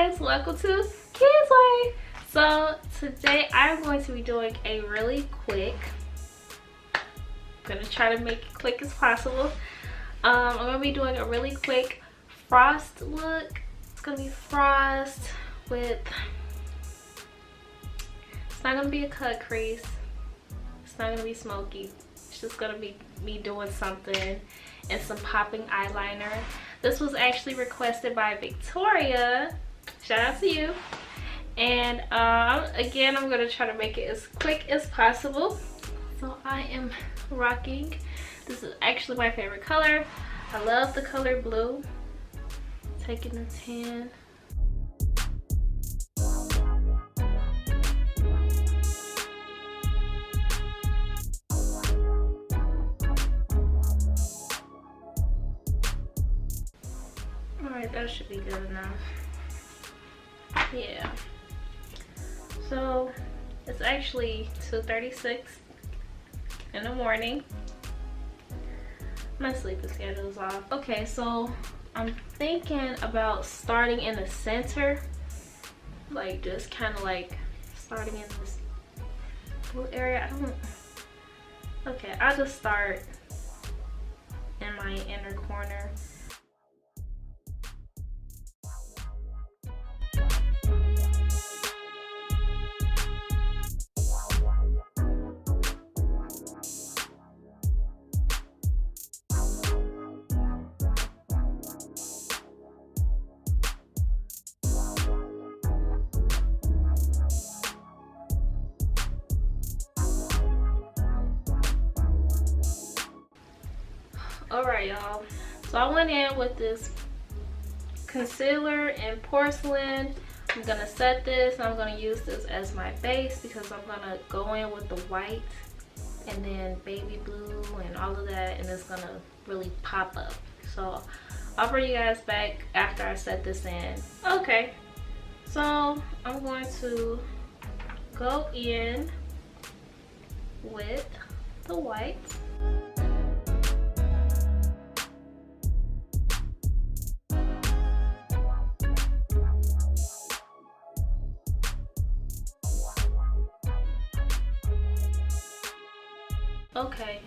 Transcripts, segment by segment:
guys, welcome to Kee'S Way. So today I'm going to be doing a really quick, I'm gonna try to make it quick as possible. I'm gonna be doing a really quick frost look. It's gonna be frost with, it's not gonna be a cut crease, it's not gonna be smoky, it's just gonna be me doing something and some popping eyeliner. This was actually requested by Victoria. Shout out to you. And again, I'm gonna try to make it as quick as possible. So I am rocking, this is actually my favorite color. I love the color blue. Taking the tan. Alright, that should be good enough. Yeah. So it's actually 2:36 in the morning. My sleeping schedule is off. Okay, so I'm thinking about starting in the center, like just kind of like starting in this blue area. Okay, I'll just start in my inner corner. Alright, y'all, so I went in with this concealer in porcelain. I'm gonna set this, I'm gonna use this as my base because I'm gonna go in with the white and then baby blue and all of that, and it's gonna really pop up. So I'll bring you guys back after I set this in. Okay, so I'm going to go in with the white. Okay,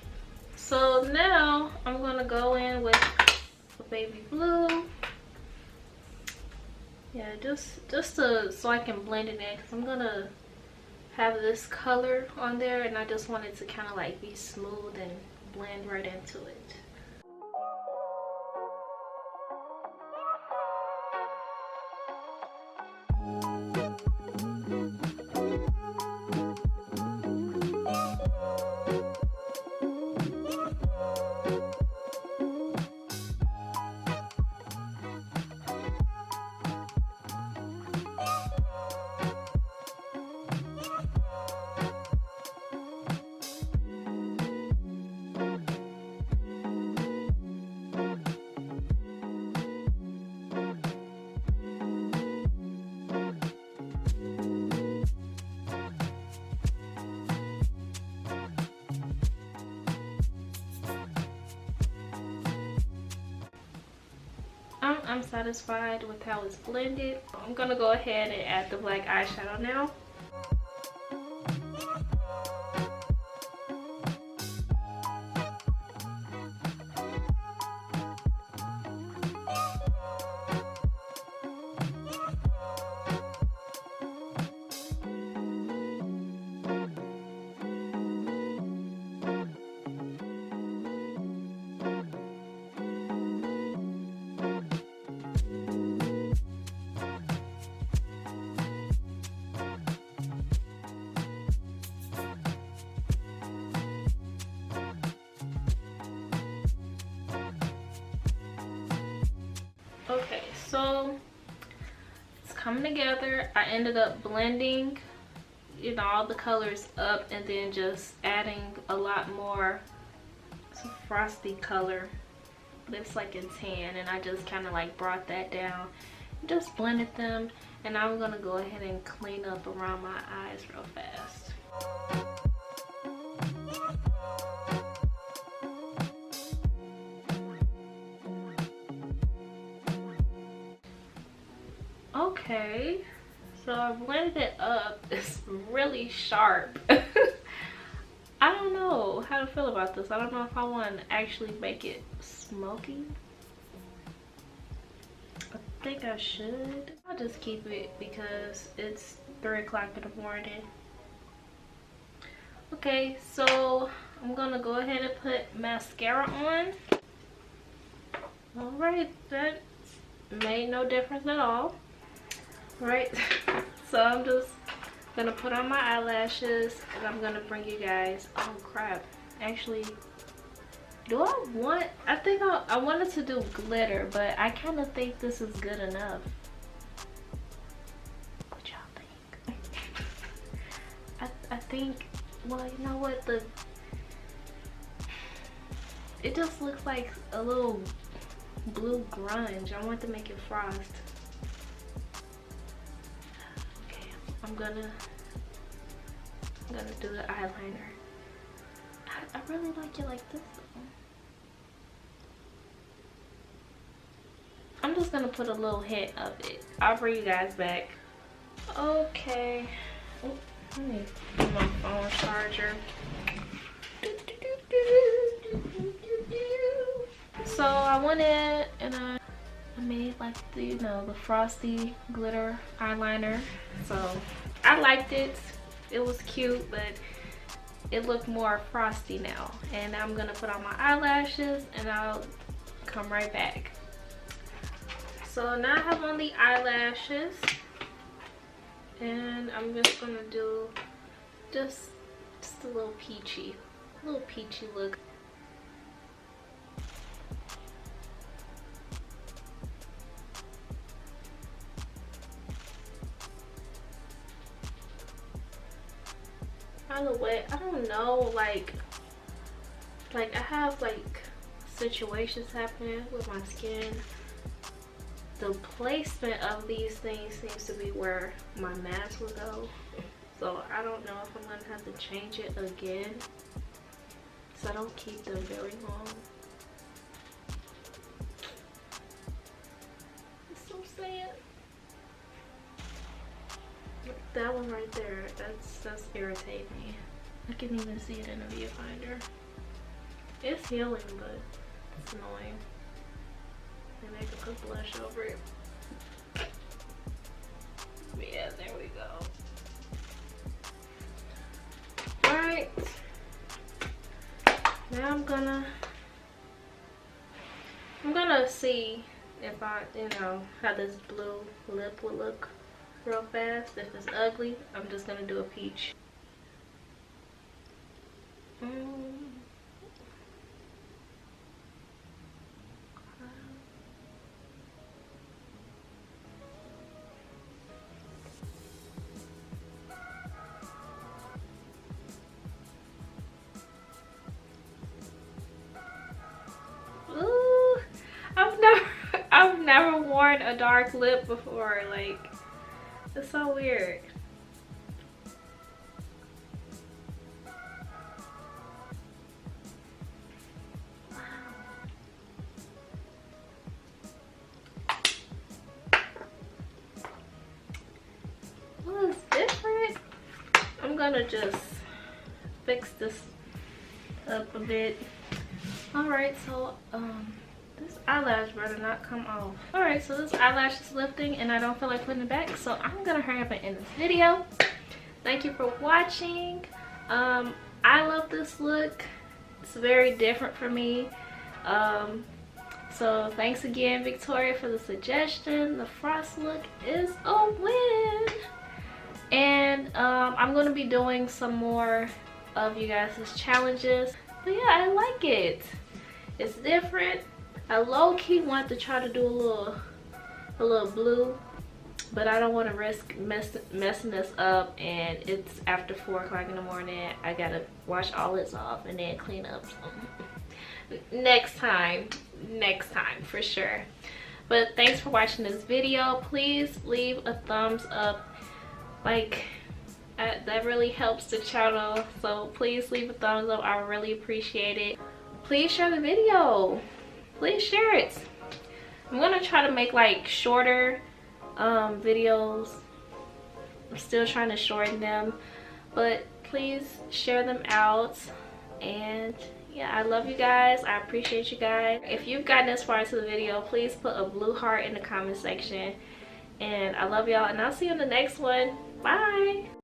so now I'm gonna go in with the baby blue. Yeah, just so I can blend it in, because I'm gonna have this color on there and I just want it to kind of like be smooth and blend right into it. I'm satisfied with how it's blended. I'm gonna go ahead and add the black eyeshadow now. Okay, so it's coming together. I ended up blending, you know, all the colors up and then just adding a lot more frosty color. It's like in tan, and I just kind of like brought that down, just blended them, and I'm gonna go ahead and clean up around my eyes real fast. Okay. Okay, so I blended it up. It's really sharp. I don't know how to feel about this. I don't know if I want to actually make it smoky. I think I should. I'll just keep it because it's 3 o'clock in the morning. Okay, so I'm gonna go ahead and put mascara on. All right, that made no difference at all. Right, so I'm just gonna put on my eyelashes and I'm gonna bring you guys. Oh crap, actually, do I think I wanted to do glitter, but I kind of think this is good enough. What y'all think? I think, well, you know what, it just looks like a little blue grunge. I want to make it frost. Okay, I'm gonna do the eyeliner. I really like it like this though. I'm just gonna put a little hint of it. I'll bring you guys back. Okay. Oh, let me put my phone charger. So I went in and I made like the, you know, the frosty glitter eyeliner. So I liked it. It was cute, but it looked more frosty now. And I'm gonna put on my eyelashes and I'll come right back. So now I have on the eyelashes and I'm just gonna do just a little peachy look. By the way, I don't know, like I have like situations happening with my skin. The placement of these things seems to be where my mask will go. So I don't know if I'm gonna have to change it again, so I don't keep them very long. It's so sad. That one right there, that's irritating me. I can even see it in the viewfinder. It's healing, but it's annoying. And I can put blush over it. Yeah, there we go. Alright. Now I'm gonna see if I, you know, how this blue lip will look real fast. If it's ugly, I'm just gonna do a peach. Ooh, I've never worn a dark lip before. Like, it's so weird. Well, it's different. I'm gonna just fix this up a bit. Alright, so this eyelash better not come off. Alright, so this eyelash is lifting and I don't feel like putting it back, so I'm gonna hurry up and end this video. Thank you for watching. I love this look. It's very different for me. So thanks again, Victoria, for the suggestion. The frost look is a win. And I'm gonna be doing some more of you guys' challenges. But yeah, I like it. It's different. I low-key want to try to do a little blue, but I don't want to risk messing this up, and it's after 4 o'clock in the morning. I gotta wash all this off and then clean up. So next time for sure. But thanks for watching this video. Please leave a thumbs up. Like, that really helps the channel, so please leave a thumbs up. I really appreciate it. Please share the video. Please share it. I'm gonna try to make like shorter videos. I'm still trying to shorten them, but please share them out. And yeah, I love you guys. I appreciate you guys. If you've gotten this far into the video, please put a blue heart in the comment section. And I love y'all, and I'll see you in the next one. Bye.